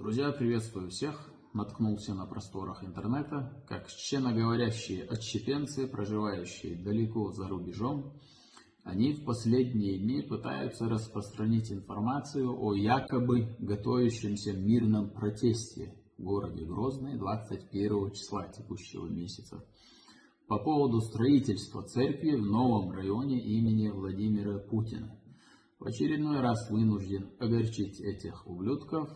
Друзья, приветствую всех! Наткнулся на просторах интернета, как чеченоговорящие отщепенцы, проживающие далеко за рубежом, они в последние дни пытаются распространить информацию о якобы готовящемся мирном протесте в городе Грозный 21 числа текущего месяца по поводу строительства церкви в новом районе имени Владимира Путина. В очередной раз вынужден огорчить этих ублюдков.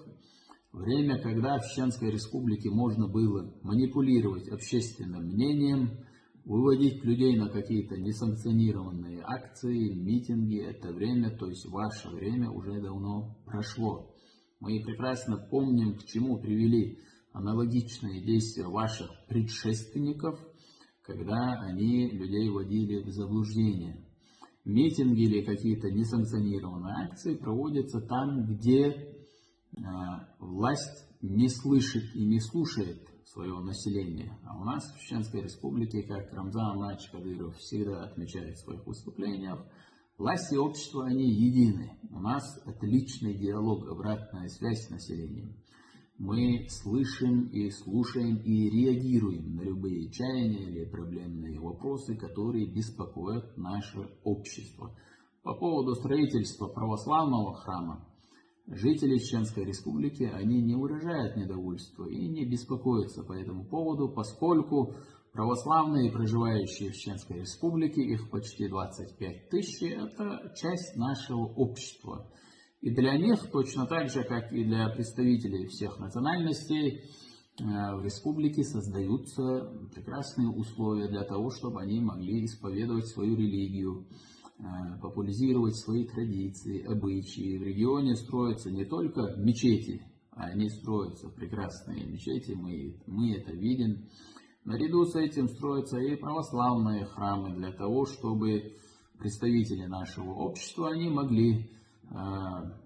Время, когда в Чеченской Республике можно было манипулировать общественным мнением, выводить людей на какие-то несанкционированные акции, митинги, это время, то есть ваше время, уже давно прошло. Мы прекрасно помним, к чему привели аналогичные действия ваших предшественников, когда они людей вводили в заблуждение. Митинги или какие-то несанкционированные акции проводятся там, где власть не слышит и не слушает своего населения. А у нас в Чеченской Республике, как Рамзан Ахматович Кадыров всегда отмечает в своих выступлениях, власть и общество, они едины. У нас отличный диалог, обратная связь с населением. Мы слышим и слушаем и реагируем на любые чаяния или проблемные вопросы, которые беспокоят наше общество. По поводу строительства православного храма, жители Чеченской Республики, они не выражают недовольства и не беспокоятся по этому поводу, поскольку православные, проживающие в Чеченской Республике, их почти 25 тысяч, это часть нашего общества. И для них, точно так же, как и для представителей всех национальностей, в республике создаются прекрасные условия для того, чтобы они могли исповедовать свою религию, популяризировать свои традиции, обычаи. В регионе строятся не только мечети, а они строятся прекрасные мечети, мы это видим. Наряду с этим строятся и православные храмы для того, чтобы представители нашего общества, они могли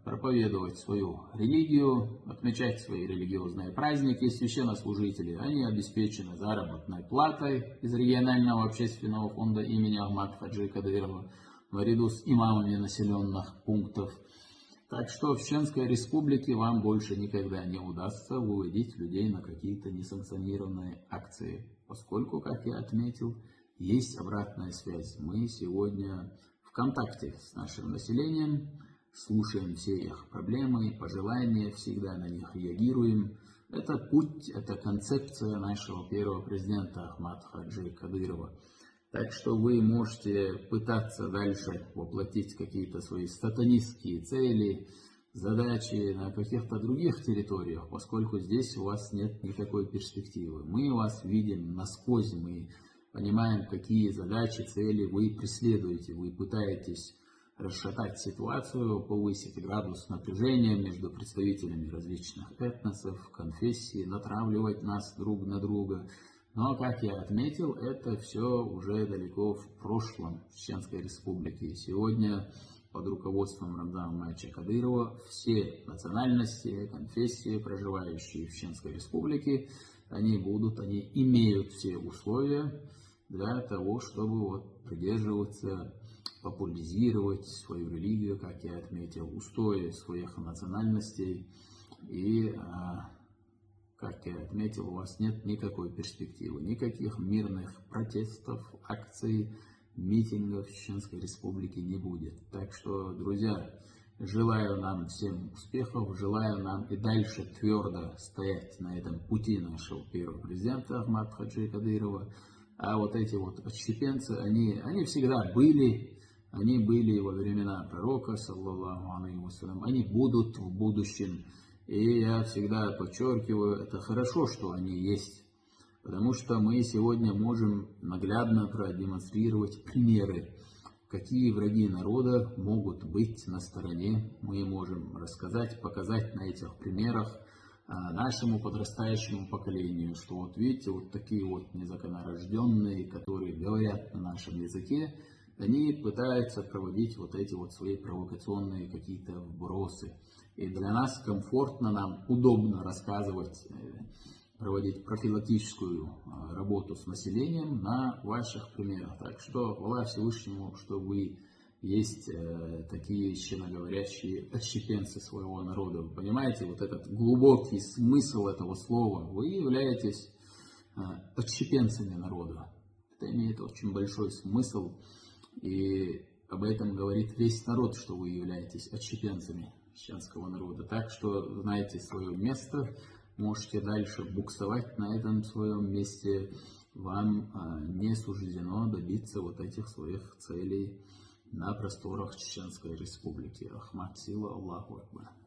проповедовать свою религию, отмечать свои религиозные праздники. Священнослужители, они обеспечены заработной платой из регионального общественного фонда имени Ахмата Хаджи Кадырова, наряду с имамами населенных пунктов. Так что в Чеченской Республике вам больше никогда не удастся выводить людей на какие-то несанкционированные акции, поскольку, как я отметил, есть обратная связь. Мы сегодня в контакте с нашим населением, слушаем все их проблемы, пожелания, всегда на них реагируем. Это путь, это концепция нашего первого президента Ахмата Хаджи Кадырова. Так что вы можете пытаться дальше воплотить какие-то свои сатанистские цели, задачи на каких-то других территориях, поскольку здесь у вас нет никакой перспективы. Мы вас видим насквозь, мы понимаем, какие задачи, цели вы преследуете, вы пытаетесь расшатать ситуацию, повысить градус напряжения между представителями различных этносов, конфессий, натравливать нас друг на друга. Но, как я отметил, это все уже далеко в прошлом в Чеченской Республике. Сегодня под руководством Рамзана Ахматовича Кадырова все национальности, конфессии, проживающие в Чеченской Республике, они имеют все условия для того, чтобы придерживаться, популяризировать свою религию, как я отметил, устои своих национальностей. И, как я отметил, у вас нет никакой перспективы, никаких мирных протестов, акций, митингов в Чеченской Республике не будет. Так что, друзья, желаю нам всем успехов, желаю нам и дальше твердо стоять на этом пути нашего первого президента Ахмата Хаджи Кадырова. А вот эти отщепенцы, они всегда были, они были во времена пророка, саллаллаху алейхи вассалям, они будут в будущем. И я всегда подчеркиваю, это хорошо, что они есть, потому что мы сегодня можем наглядно продемонстрировать примеры, какие враги народа могут быть на стороне. Мы можем рассказать, показать на этих примерах нашему подрастающему поколению, что видите, такие незаконнорожденные, которые говорят на нашем языке, они пытаются проводить эти свои провокационные какие-то вбросы. И для нас комфортно, нам удобно рассказывать, проводить профилактическую работу с населением на ваших примерах. Так что, хвала Всевышнему, что вы есть такие честноговорящие отщепенцы своего народа. Вы понимаете, вот этот глубокий смысл этого слова. Вы являетесь отщепенцами народа. Это имеет очень большой смысл, и об этом говорит весь народ, что вы являетесь отщепенцами христианского народа. Так что знаете свое место, можете дальше буксовать на этом своем месте. Вам не суждено добиться вот этих своих целей на просторах Чеченской Республики. Рахмат, сила, Аллаху Акбар.